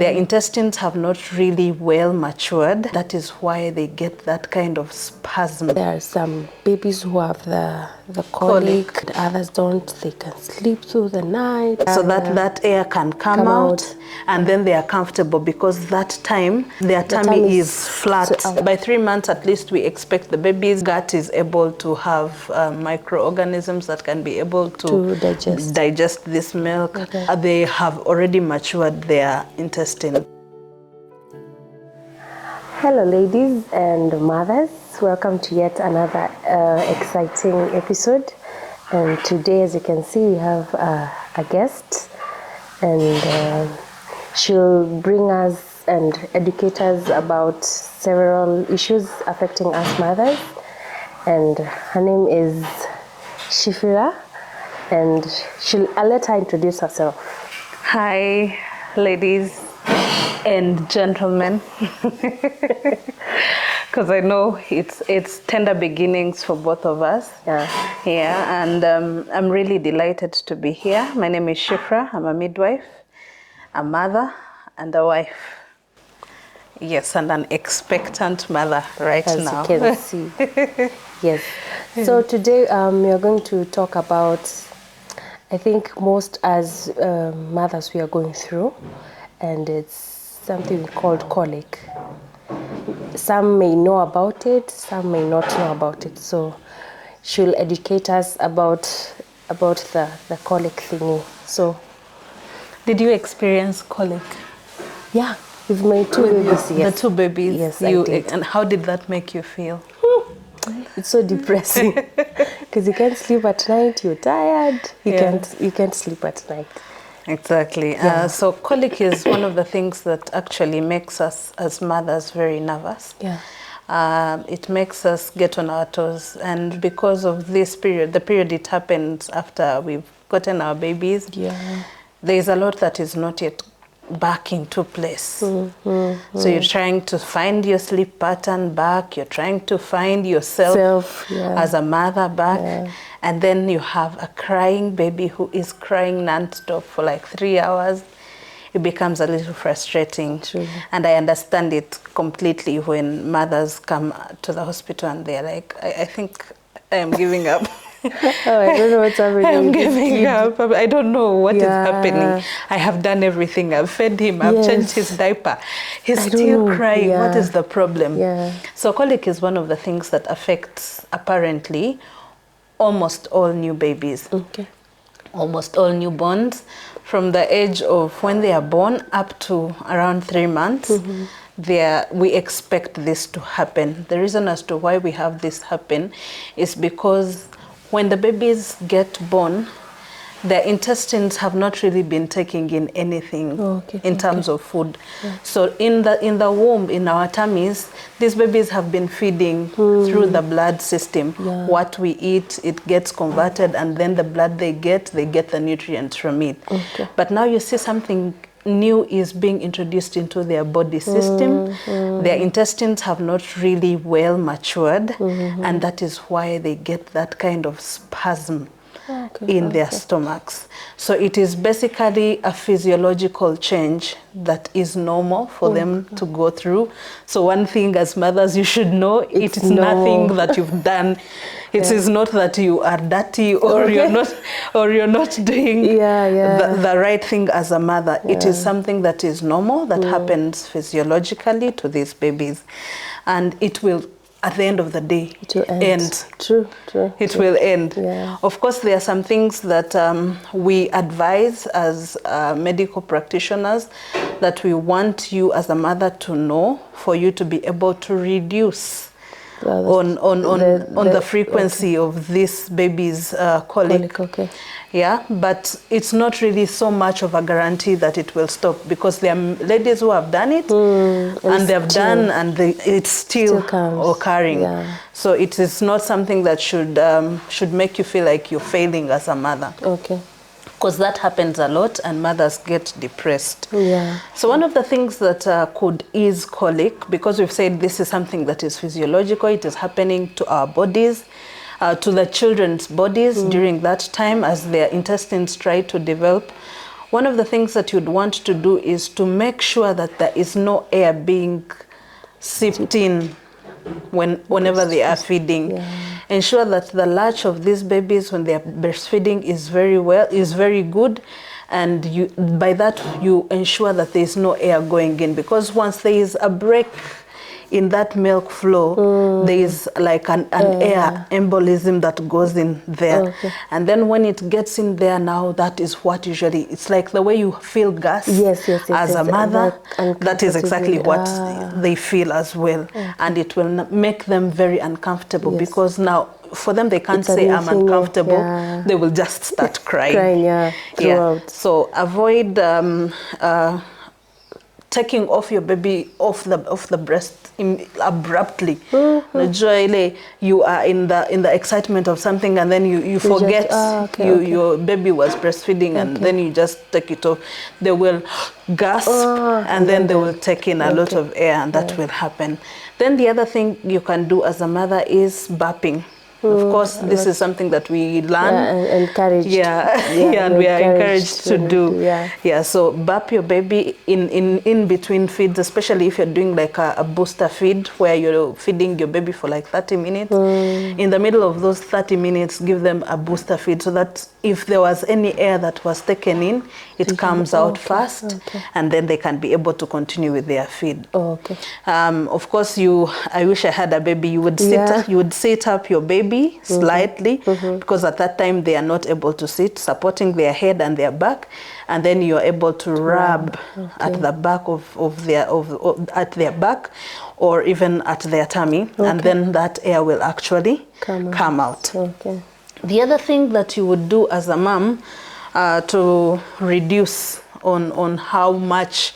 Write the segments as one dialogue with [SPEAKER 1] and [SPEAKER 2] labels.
[SPEAKER 1] Their intestines have not really well matured. That is why they get that kind of spasm.
[SPEAKER 2] There are some babies who have the colic. Others don't. They can sleep through the night.
[SPEAKER 1] So that air can come out and then they are comfortable because that time their tummy is flat. By 3 months at least we expect the baby's gut is able to have microorganisms that can be able to digest this milk. They have already matured their intestine.
[SPEAKER 2] Hello ladies and mothers, welcome to yet another exciting episode. And today, as you can see, we have a guest, and she'll bring us and educate us about several issues affecting us mothers. And her name is Shiphrah, and I'll let her introduce herself.
[SPEAKER 1] Hi ladies and gentlemen, because I know it's tender beginnings for both of us. And I'm really delighted to be here. My name is Shiphrah. I'm a midwife, a mother, and a wife. Yes, and an expectant mother right now.
[SPEAKER 2] As you can see. Yes. So today we are going to talk about, I think most as mothers we are going through, and it's something called colic. Some may know about it, some may not know about it. So she'll educate us about the colic thingy. So,
[SPEAKER 1] did you experience colic?
[SPEAKER 2] Yeah, with my two babies.
[SPEAKER 1] Yes. The two babies.
[SPEAKER 2] Yes, I did.
[SPEAKER 1] And how did that make you feel?
[SPEAKER 2] It's so depressing because you can't sleep at night. You're tired. You can't sleep at night.
[SPEAKER 1] Exactly.
[SPEAKER 2] Yeah.
[SPEAKER 1] So colic is one of the things that actually makes us as mothers very nervous.
[SPEAKER 2] Yeah.
[SPEAKER 1] It makes us get on our toes, and because of this period, the period it happens after we've gotten our babies, there is a lot that is not yet back into place. So you're trying to find your sleep pattern back, you're trying to find yourself as a mother back, and then you have a crying baby who is crying non-stop for like 3 hours. It becomes a little frustrating.
[SPEAKER 2] True.
[SPEAKER 1] And I understand it completely when mothers come to the hospital and they're like, I think I am giving up.
[SPEAKER 2] I don't know what's happening.
[SPEAKER 1] I'm giving up. I don't know what is happening. I have done everything. I've fed him. I've changed his diaper. He's still crying. What is the problem? So colic is one of the things that affects, apparently, almost all new babies. Almost all newborns, from the age of when they are born up to around 3 months. We expect this to happen. The reason as to why we have this happen is because when the babies get born, their intestines have not really been taking in anything in terms of food. So in the womb, in our tummies, these babies have been feeding through the blood system. What we eat, it gets converted, and then the blood they get the nutrients from it. But now you see something new is being introduced into their body system. Their intestines have not really well matured, and that is why they get that kind of spasm in their stomachs. So it is basically a physiological change that is normal for them to go through. So one thing as mothers you should know, it is nothing that you've done. It is not that you are dirty or you're not doing the right thing as a mother. It is something that is normal, that happens physiologically to these babies. And it will, at the end of the day, end. It will end. Of course, there are some things that we advise as medical practitioners that we want you as a mother to know for you to be able to reduce on the frequency of this baby's colic. But it's not really so much of a guarantee that it will stop, because there are ladies who have done it and they've done, and it's still occurring. So it is not something that should make you feel like you're failing as a mother. Because that happens a lot and mothers get depressed. So one of the things that could ease colic, because we've said this is something that is physiological, it is happening to our bodies, to the children's bodies during that time as their intestines try to develop. one of the things that you'd want to do is to make sure that there is no air being sipped in whenever they are feeding. Ensure that the latch of these babies when they are breastfeeding is very good, and by that you ensure that there is no air going in, because once there is a break in that milk flow, there is like an air embolism that goes in there. And then when it gets in there now, that is what usually, it's like the way you feel gas as a mother, that is exactly what they feel as well. And it will make them very uncomfortable, because now for them, they can't say I'm uncomfortable. They will just start crying. So avoid taking off your baby off the breast abruptly. You are in the excitement of something, and then you forget your baby was breastfeeding, and then you just take it off. They will gasp, and then they will take in a lot of air, and that will happen. Then the other thing you can do as a mother is burping. Of course, this is something that we learn.
[SPEAKER 2] And encouraged.
[SPEAKER 1] And we are encouraged to do. So burp your baby in between feeds, especially if you're doing like a booster feed where you're feeding your baby for like 30 minutes. In the middle of those 30 minutes, give them a booster feed, so that if there was any air that was taken in, it comes out fast, and then they can be able to continue with their feed. Of course, I wish I had a baby. You would sit up your baby slightly, because at that time they are not able to sit, supporting their head and their back, and then you are able to rub at the back at their back, or even at their tummy, and then that air will actually come out. The other thing that you would do as a mom to reduce on how much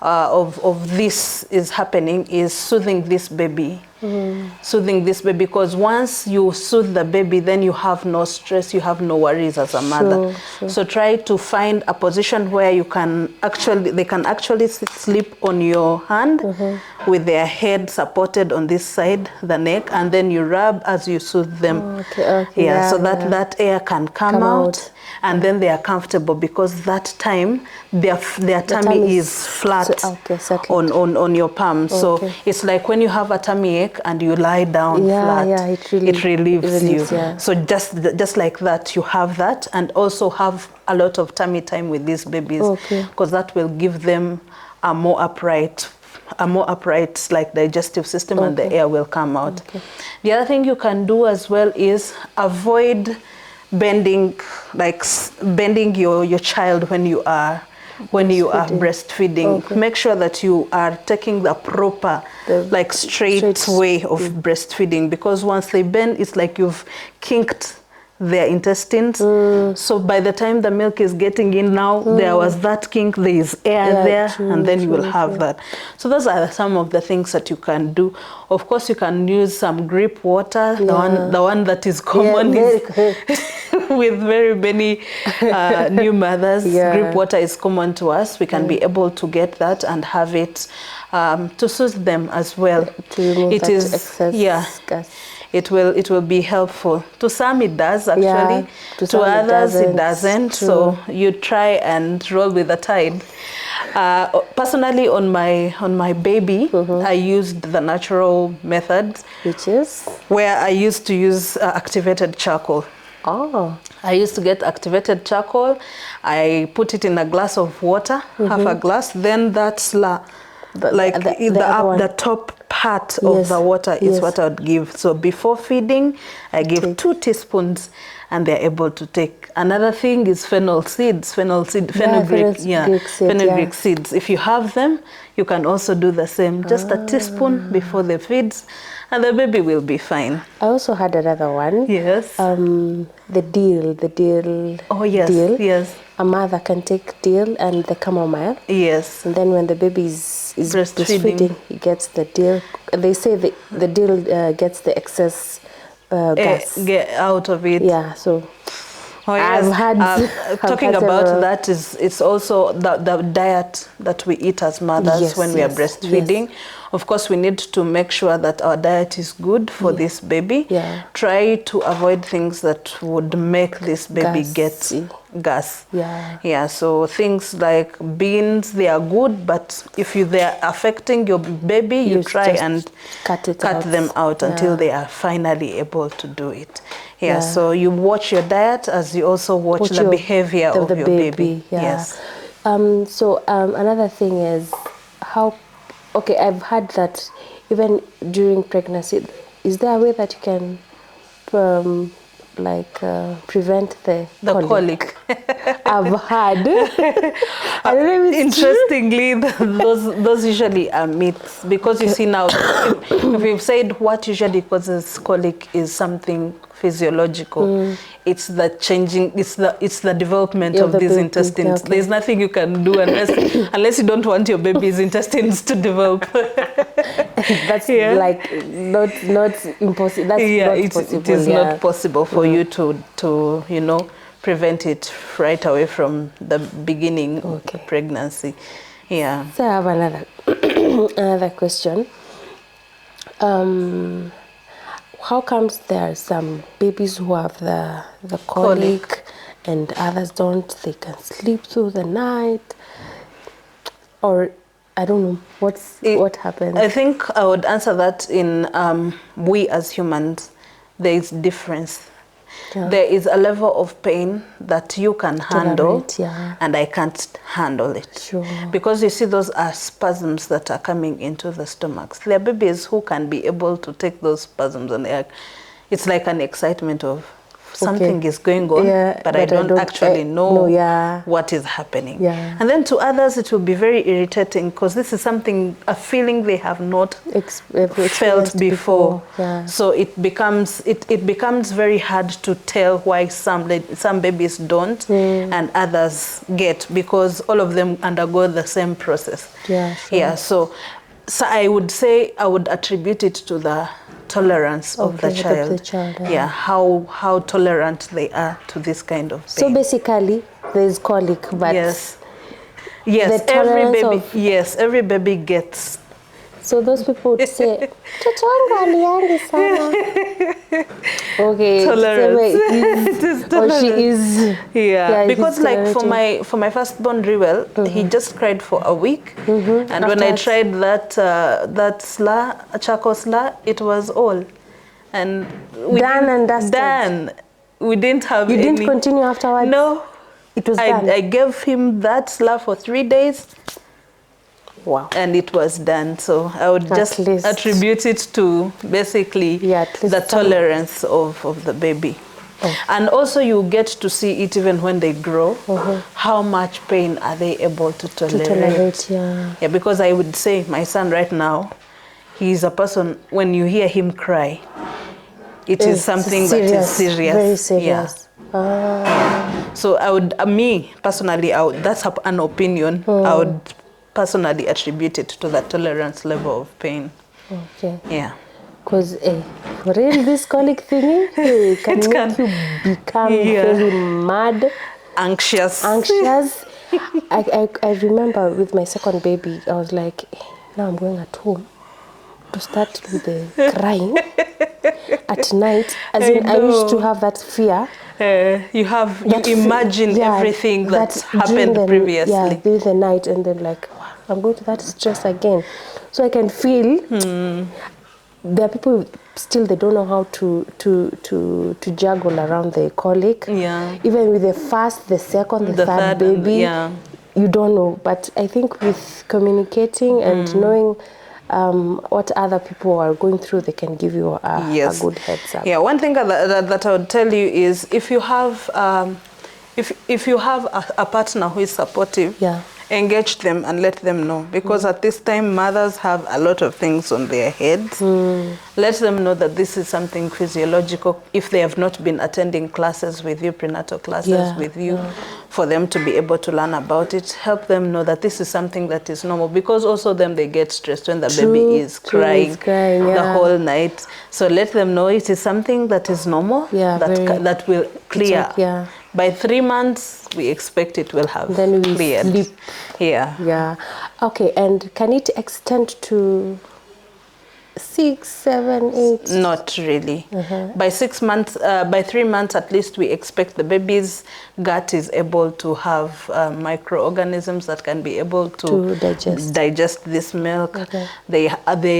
[SPEAKER 1] of this is happening is soothing this baby. Soothing this baby, because once you soothe the baby, then you have no stress, you have no worries as a mother. So try to find a position where they can actually sleep on your hand with their head supported on this side, the neck, and then you rub as you soothe them. So that air can come out, and then they are comfortable, because that time their tummy is flat on your palm. So it's like when you have a tummy ache and you lie down flat, it relieves you. So just like that, you have that, and also have a lot of tummy time with these babies, because that will give them a more upright like digestive system, and the air will come out. The other thing you can do as well is avoid bending your child when you are breastfeeding. Make sure that you are taking the proper straight way of breastfeeding, because once they bend, it's like you've kinked their intestines. So by the time the milk is getting in now, there was that kink, there is air there, and then you will have that. So those are some of the things that you can do. Of course, you can use some grip water, the one that is common with very many new mothers. Grip water is common to us. We can be able to get that and have it to soothe them as well.
[SPEAKER 2] To remove excess gas.
[SPEAKER 1] It will be helpful. To some it does actually. To others it doesn't. So you try and roll with the tide. Personally, on my baby, I used the natural method,
[SPEAKER 2] which is
[SPEAKER 1] where I used to use activated charcoal. I used to get activated charcoal. I put it in a glass of water, half a glass. Then that's the top part of the water is what I would give. So before feeding, I give 2 teaspoons, and they're able to take. Another thing is fennel seeds, fenugreek seeds. If you have them, you can also do the same. Just a teaspoon before the feeds, and the baby will be fine.
[SPEAKER 2] I also had another one.
[SPEAKER 1] Yes.
[SPEAKER 2] The dill.
[SPEAKER 1] Oh yes.
[SPEAKER 2] Dill.
[SPEAKER 1] Yes.
[SPEAKER 2] A mother can take dill and the chamomile.
[SPEAKER 1] Yes.
[SPEAKER 2] And then when the baby is breastfeeding, he gets the dill. They say the dill gets the excess gas.
[SPEAKER 1] Get out of it.
[SPEAKER 2] Yeah. So.
[SPEAKER 1] I've had talking about that it's also the diet that we eat as mothers when we are breastfeeding. Of course, we need to make sure that our diet is good for this baby.
[SPEAKER 2] Yeah.
[SPEAKER 1] Try to avoid things that would make this baby get gas.
[SPEAKER 2] Yeah.
[SPEAKER 1] So things like beans, they are good, but if they are affecting your baby, you try and cut them out until they are finally able to do it. So you watch your diet as you also watch the behavior of your baby. Yes.
[SPEAKER 2] So another thing is I've heard that even during pregnancy, is there a way that you can prevent the colic? I've heard. I don't know if it's
[SPEAKER 1] interestingly, those usually are myths, because you see now, if we've said what usually causes colic is something physiological, it's the changing, it's the development of these intestines. There's nothing you can do unless you don't want your baby's intestines to develop.
[SPEAKER 2] That's like not impossible. That's not possible.
[SPEAKER 1] It is not possible for you to prevent it right away from the beginning of the pregnancy.
[SPEAKER 2] So I have another question. How comes there are some babies who have the colic and others don't? They can sleep through the night, or I don't know what happens.
[SPEAKER 1] I think I would answer that in we as humans, there is difference. There is a level of pain that you can handle, and I can't handle it.
[SPEAKER 2] Sure.
[SPEAKER 1] Because you see, those are spasms that are coming into the stomachs. There are babies who can be able to take those spasms, and it's like an excitement of something is going on, but I don't actually know what is happening. And then to others, it will be very irritating, because this is a feeling they have not felt before. So it becomes very hard to tell why some babies don't and others get, because all of them undergo the same process. So I would say I would attribute it to the tolerance of the child. How tolerant they are to this kind of pain.
[SPEAKER 2] So basically, there is colic, but
[SPEAKER 1] every baby gets.
[SPEAKER 2] So those people would say, "Mtoto wangu aliangi sana." Okay,
[SPEAKER 1] tolerance.
[SPEAKER 2] Or she is.
[SPEAKER 1] Because like for my firstborn Rewell, he just cried for a week, and when I tried that charcoal slur, it was all, and
[SPEAKER 2] done and dusted.
[SPEAKER 1] Done. We didn't have.
[SPEAKER 2] You didn't continue afterwards.
[SPEAKER 1] No,
[SPEAKER 2] it was done.
[SPEAKER 1] I gave him that slur for 3 days.
[SPEAKER 2] Wow.
[SPEAKER 1] And it was done. So I would just attribute it to basically the tolerance of the baby. And also you get to see it even when they grow, how much pain are they able to tolerate. Because I would say my son right now, he's a person, when you hear him cry, it is something that is serious.
[SPEAKER 2] Very serious.
[SPEAKER 1] So I would, me personally, that's an opinion. I would personally attribute it to the tolerance level of pain.
[SPEAKER 2] Because for real, this colic thingy can make you become very mad,
[SPEAKER 1] anxious.
[SPEAKER 2] I remember with my second baby, I was like, now I'm going at home to start with the crying at night. As in, I used to have that fear.
[SPEAKER 1] You imagine everything that happened previously.
[SPEAKER 2] During the night, and then like, I'm going to that stress again. So I can feel there are people still, they don't know how to juggle around the colic. Even with the first, the second, the third baby, you don't know. But I think with communicating and knowing what other people are going through, they can give you a good heads up.
[SPEAKER 1] One thing that I would tell you is, if you have a partner who is supportive, engage them and let them know, because at this time mothers have a lot of things on their heads. Let them know that this is something physiological. If they have not been attending classes with you, prenatal classes with you, for them to be able to learn about it, help them know that this is something that is normal, because also they get stressed when the baby is crying the whole night. So let them know it is something that is normal, that will clear. By 3 months, we expect it will have cleared.
[SPEAKER 2] Sleep. Okay, and can it extend to 6, 7, 8?
[SPEAKER 1] Not really. By 6 months, by 3 months at least, we expect the baby's gut is able to have microorganisms that can be able to digest this milk. They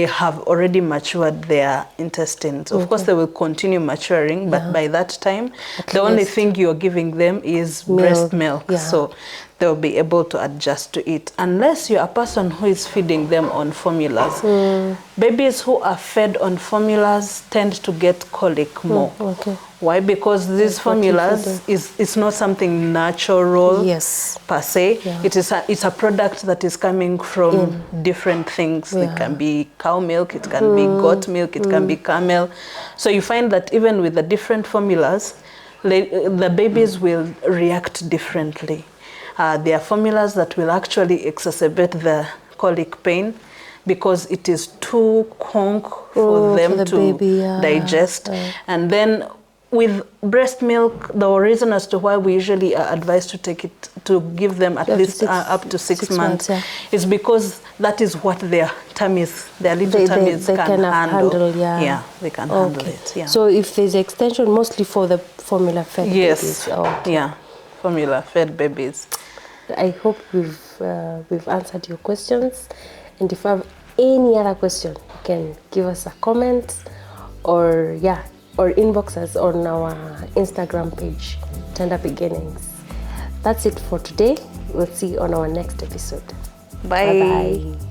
[SPEAKER 1] have already matured their intestines. Of course, they will continue maturing, but by that time, the only thing you're giving them is breast milk. So they'll be able to adjust to it, unless you're a person who is feeding them on formulas. Babies who are fed on formulas tend to get colic more. Why? Because these formulas is not something natural per se. It's a product that is coming from different things. It can be cow milk, it can be goat milk, it can be camel. So you find that even with the different formulas, the babies will react differently. There are formulas that will actually exacerbate the colic pain because it is too conk for them to digest. And then with breast milk, the reason as to why we usually are advised to take it, to give them at least up to 6 months, is because that is what their tummies, their little tummies can handle. They can handle it.
[SPEAKER 2] So if there's extension, mostly for the formula-fed babies.
[SPEAKER 1] Formula-fed babies.
[SPEAKER 2] I hope we've answered your questions, and if you have any other question, you can give us a comment or inbox us on our Instagram page, Tender Beginnings. That's it for today. We'll see you on our next episode.
[SPEAKER 1] Bye.
[SPEAKER 2] Bye-bye.